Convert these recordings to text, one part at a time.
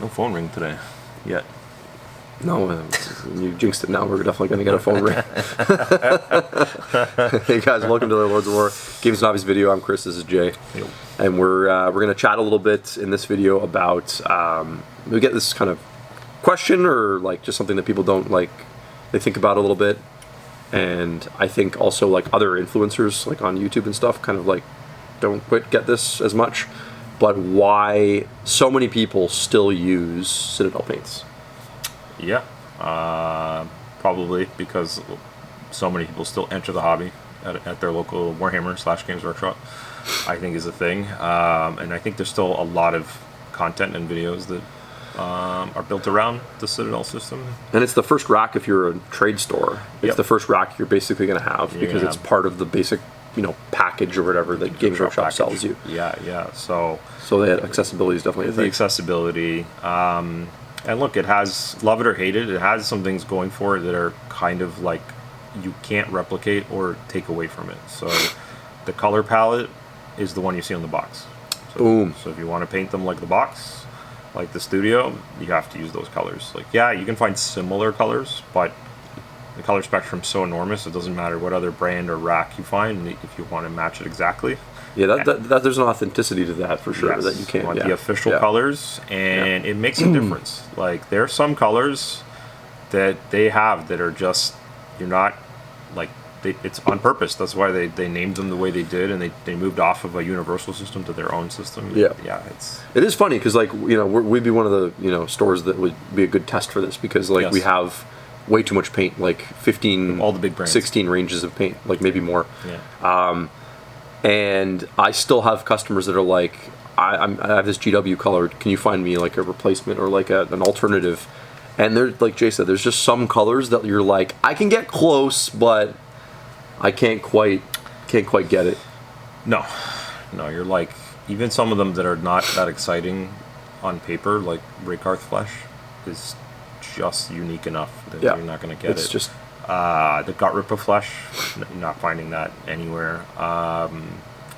No phone ring today, yet. No, you jinxed it now. We're definitely going to get a phone ring. Hey guys, welcome to the Lords of War Games and Hobbies video. I'm Chris, this is Jay. Yep. And we're going to chat a little bit in this video about, we get this kind of question or like just something that people don't like, they think about a little bit. And I think also like other influencers like on YouTube and stuff kind of like don't quite get this as much. But why so many people still use Citadel paints? Yeah, probably because so many people still enter the hobby at their local Warhammer / Games Workshop, I think is a thing. And I think there's still a lot of content and videos that are built around the Citadel system. And it's the first rack if you're a trade store. It's Yep. the first rack you're basically going to have You're because gonna it's have- part of the basic, you know, package or whatever that Games Workshop package. sells you. Yeah. So the accessibility is definitely a the thing. accessibility. And look, it has, love it or hate it, it has some things going for it that are kind of like you can't replicate or take away from it. So the color palette is the one you see on the box. So, Boom. So if you want to paint them like the box, like the studio, you have to use those colors. Like, yeah, you can find similar colors, but the color spectrum's so enormous, it doesn't matter what other brand or rack you find if you want to match it exactly. Yeah, that there's an authenticity to that for sure. Yes, That you can't. you want Yeah. the official Yeah. colors, and it makes a difference. Like, there are some colors that they have that are just, you're not, like, it's on purpose. That's why they named them the way they did, and they moved off of a universal system to their own system. Yeah. It is funny because, like, you know, we'd be one of the, you know, stores that would be a good test for this because, like, Yes. we have way too much paint, like 15, all the big brands, 16 ranges of paint, like maybe more. Yeah. And I still have customers that are like, I have this GW color. Can you find me like a replacement or like an alternative? And they're like Jay said, there's just some colors that you're like, I can get close, but I can't quite get it. No, you're like, even some of them that are not that exciting on paper, like Raykarth Flesh, is just unique enough that you're not going to get it. It's just the Gut Ripper Flesh, not finding that anywhere.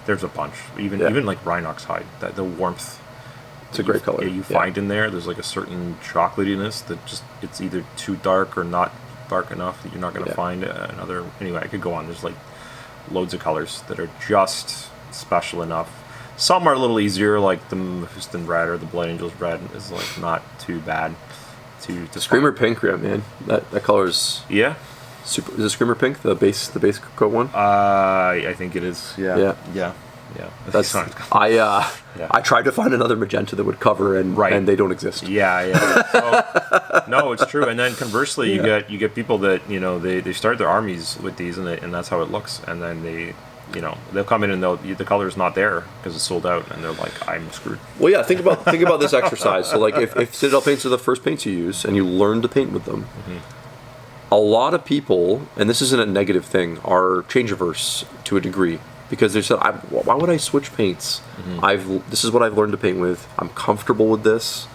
There's a bunch, even like Rhinox Hide, that the warmth. It's a great color. You find in there. There's like a certain chocolatiness that just, it's either too dark or not dark enough that you're not going to find another. Anyway, I could go on. There's like loads of colors that are just special enough. Some are a little easier, like the Mephiston Red or the Blood Angels Red is like not too bad. To Screamer Pink, yeah, man. That color is super. Is it Screamer Pink, the base coat one? I think it is. Yeah. That's I tried to find another magenta that would cover and they don't exist. So, no, it's true. And then conversely, you get people that, you know, they start their armies with these and that's how it looks, and then they'll come in and the color is not there because it's sold out, and they're like, I'm screwed. Well, yeah, think about this exercise. So, like, if Citadel paints are the first paints you use, and you learn to paint with them, a lot of people, and this isn't a negative thing, are change averse to a degree because they said, why would I switch paints? This is what I've learned to paint with. I'm comfortable with this.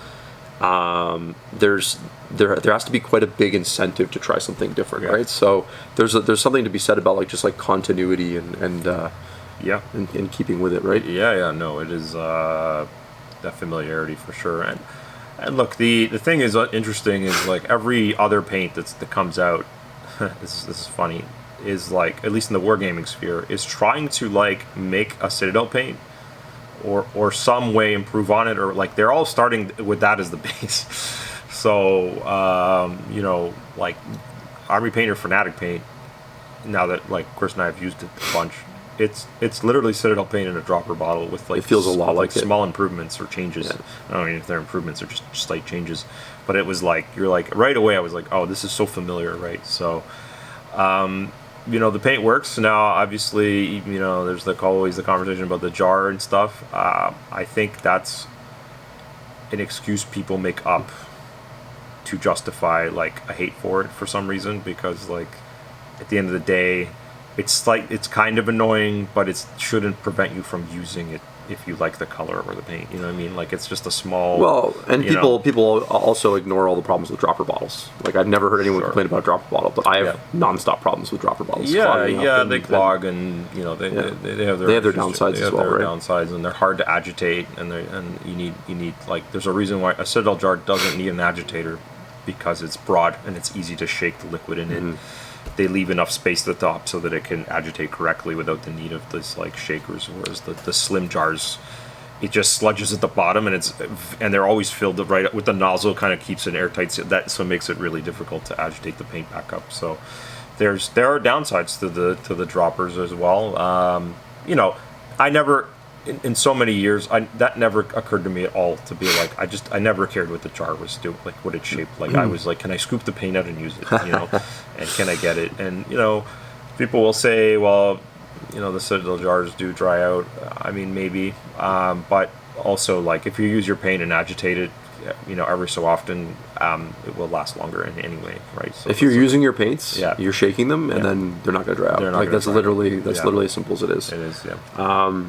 There has to be quite a big incentive to try something different, right? So there's something to be said about like just like continuity and keeping with it, right? No, it is that familiarity for sure. And look, the thing is interesting is like every other paint that comes out, this is funny, is like, at least in the wargaming sphere, is trying to like make a Citadel paint or some way improve on it, or like they're all starting with that as the base. So you know, like Army Paint or Fanatic Paint, now that like Chris and I have used it a bunch, it's literally Citadel paint in a dropper bottle with like, it feels a lot like small improvements or changes. I don't know if they're improvements or just slight changes, but it was like, you're like, right away I was like, oh, this is so familiar, right? So you know, the paint works. Now, obviously, you know, there's like always the conversation about the jar and stuff. I think that's an excuse people make up to justify like a hate for it for some reason, because like at the end of the day, it's like, it's kind of annoying, but it shouldn't prevent you from using it if you like the color or the paint. You know what I mean? Like it's just a small. Well, and you know, people also ignore all the problems with dropper bottles. Like I've never heard anyone Sure. complain about a dropper bottle, but I have Yeah. nonstop problems with dropper bottles. Yeah, clogging up yeah, and- they clog, and you know they have their downsides they as have well, their right? downsides, and they're hard to agitate, and you need like there's a reason why a Citadel jar doesn't need an agitator, because it's broad and it's easy to shake the liquid in it. They leave enough space at the top so that it can agitate correctly without the need of this like shakers, whereas the slim jars, it just sludges at the bottom, and they're always filled right with the nozzle, kind of keeps it airtight, so it makes it really difficult to agitate the paint back up. So there are downsides to the droppers as well. You know, I never in so many years that never occurred to me at all to be like I never cared what the jar was doing, like what it shaped like. I was like, can I scoop the paint out and use it, you know, and can I get it? And you know, people will say, well, you know, the Citadel jars do dry out. I mean, maybe, but also like if you use your paint and agitate it, you know, every so often, it will last longer anyway, right? So If you're using your paints, Yeah. you're shaking them, and then they're not going to dry out. They're not Like gonna that's dry out. literally Yeah. literally as simple as it is. it is, yeah.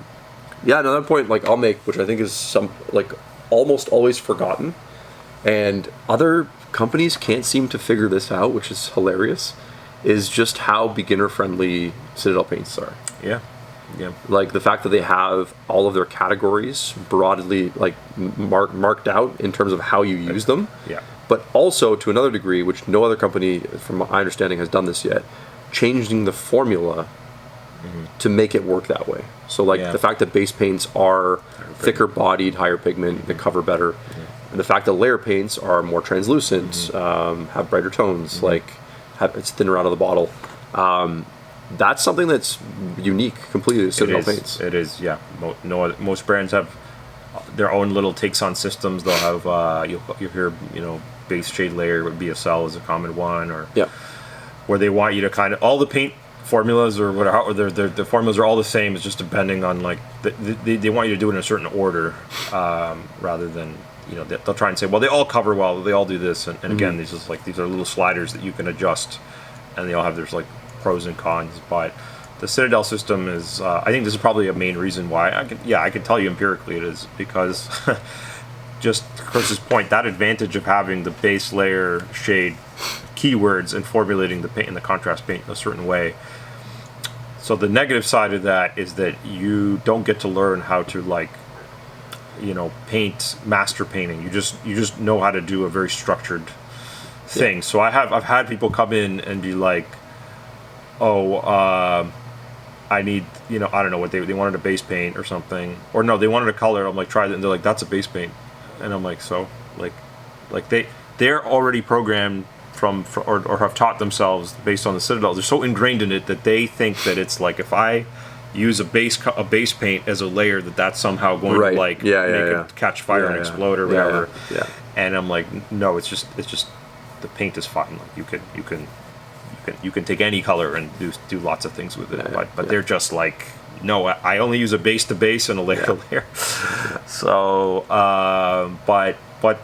Yeah, another point like I'll make, which I think is some like almost always forgotten, and other companies can't seem to figure this out, which is hilarious, is just how beginner friendly Citadel paints are. Yeah, yeah. Like the fact that they have all of their categories broadly like marked out in terms of how you use them. Yeah. But also to another degree, which no other company, from my understanding, has done this yet, changing the formula to make it work that way. So like Yeah. the fact that base paints are thicker bodied, higher pigment, they cover better, and the fact that layer paints are more translucent, have brighter tones, like it's thinner out of the bottle. That's something that's unique completely to Citadel paints. It is, yeah. Most brands have their own little takes on systems. They'll have you'll hear, you know, base shade layer with BSL is a common one, or Yeah. where they want you to kind of all the paint formulas or whatever, or the formulas are all the same. It's just depending on like they want you to do it in a certain order, rather than, you know, they'll try and say, well, they all cover well, they all do this, and again, these are little sliders that you can adjust, and they all have there's like pros and cons. But the Citadel system is, I think this is probably a main reason why I can tell you empirically it is, because just Chris's point, that advantage of having the base layer shade keywords and formulating the paint and the contrast paint in a certain way. So the negative side of that is that you don't get to learn how to, like, you know, paint master painting. You just know how to do a very structured thing. Yeah. So I've had people come in and be like, oh, I need, you know, I don't know what they wanted a base paint or something, or no, they wanted a color. I'm like, try that, and they're like, that's a base paint, and I'm like, so like they're already programmed or have taught themselves based on the Citadel. They're so ingrained in it that they think that it's like, if I use a base paint as a layer, that's somehow going to like make it catch fire and explode or whatever. Yeah. And I'm like, no, it's just the paint is fine. Like you can take any color and do lots of things with it. But they're just like, no, I only use a base to base and a layer to layer. So,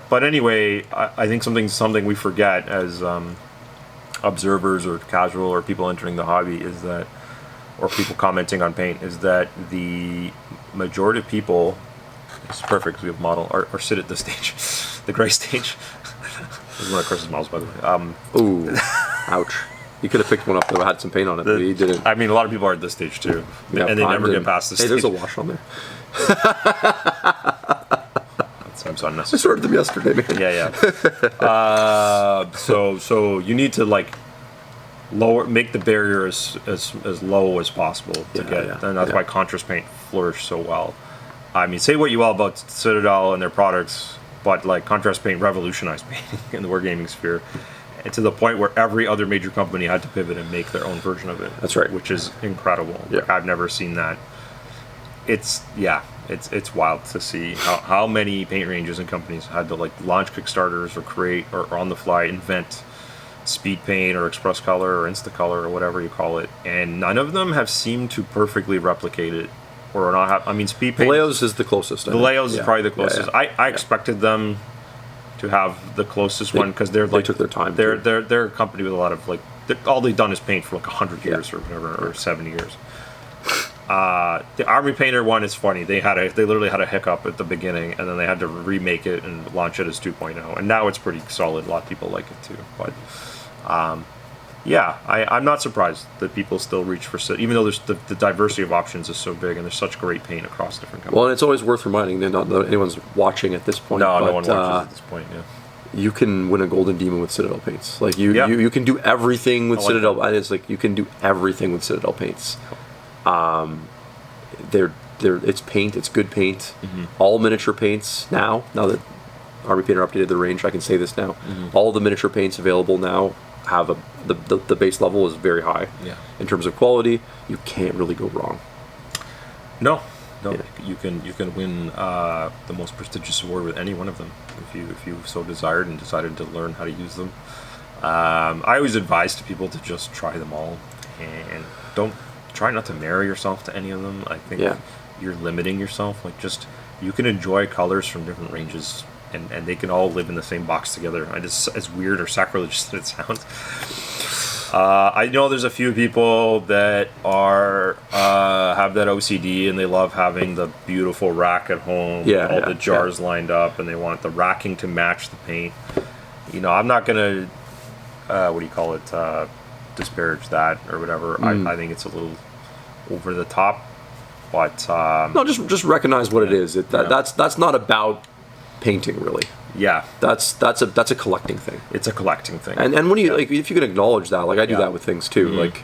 but anyway, I think something we forget as observers or casual or people entering the hobby is that, or people commenting on paint, is that the majority of people, it's perfect, we have model, or sit at this stage, the gray stage. This is one of Chris's models, by the way. Ooh, ouch. You could have picked one up that had some paint on it, but he didn't. I mean, a lot of people are at this stage too, Yeah, and they never get past this stage. Hey, there's a wash on there. That seems I unnecessary. sorted them yesterday, man. Yeah. So you need to like make the barrier as low as possible to get, and that's why contrast paint flourished so well. I mean, say what you will about Citadel and their products, but like contrast paint revolutionized painting in the wargaming sphere, and to the point where every other major company had to pivot and make their own version of it. That's right. Which is incredible. Yeah. Like, I've never seen that. It's wild to see how many paint ranges and companies had to like launch Kickstarters or create or on the fly invent speed paint or express color or Instacolor or whatever you call it, and none of them have seemed to perfectly replicate it or not have. I mean, speed paint. Vallejo's is the closest. Vallejo's is probably the closest. Yeah. I expected them to have the closest one because they're like, they took their time. They're a company with a lot of like all they've done is paint for like 100 years or whatever, or 70 years. The Army Painter one is funny. They literally had a hiccup at the beginning, and then they had to remake it and launch it as 2.0, and now it's pretty solid. A lot of people like it too. But yeah, I'm not surprised that people still reach for Citadel, even though there's the diversity of options is so big, and there's such great paint across different companies. Well, and it's always worth reminding that not that anyone's watching at this point. No, but, no one watches at this point. Yeah. You can win a golden demon with Citadel paints. Like you can do everything with Citadel. And it's like you can do everything with Citadel paints. It's paint. It's good paint. All miniature paints now. Now that Army Painter updated the range, I can say this now. All the miniature paints available now have the base level is very high. Yeah. In terms of quality, you can't really go wrong. No. Yeah. You can win the most prestigious award with any one of them if you so desired and decided to learn how to use them. I always advise to people to just try them all and don't try not to marry yourself to any of them. I think you're limiting yourself. Like you can enjoy colors from different ranges and they can all live in the same box together. As weird or sacrilegious as it sounds. I know there's a few people that have that OCD and they love having the beautiful rack at home, with the jars lined up, and they want the racking to match the paint. I'm not gonna disparage that or whatever. I think it's a little over the top, but no, just recognize what it is. That's not about painting, really. Yeah, that's a collecting thing. It's a collecting thing, and when you if you can acknowledge that, like I do that with things too. Like,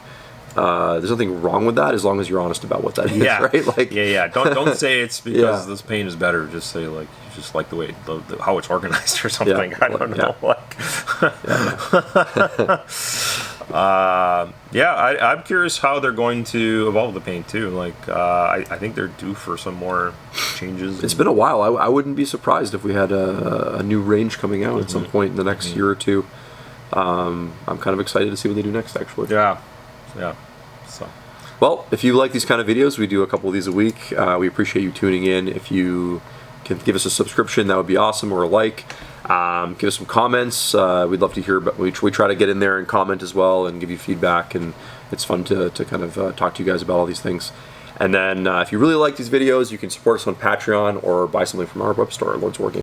there's nothing wrong with that as long as you're honest about what that is, right? Like, Don't say it's because this paint is better. Just say like you just like the way how it's organized or something. I don't know. I'm curious how they're going to evolve the paint too. Like, I think they're due for some more changes. It's been a while. I wouldn't be surprised if we had a new range coming out at some point in the next year or two. I'm kind of excited to see what they do next, actually. Yeah. So. Well, if you like these kind of videos, we do a couple of these a week. We appreciate you tuning in. If you can give us a subscription, that would be awesome, or a like. Give us some comments. We'd love to hear. But we try to get in there and comment as well and give you feedback. And it's fun to kind of talk to you guys about all these things. And then if you really like these videos, you can support us on Patreon or buy something from our web store, Lords of War Games.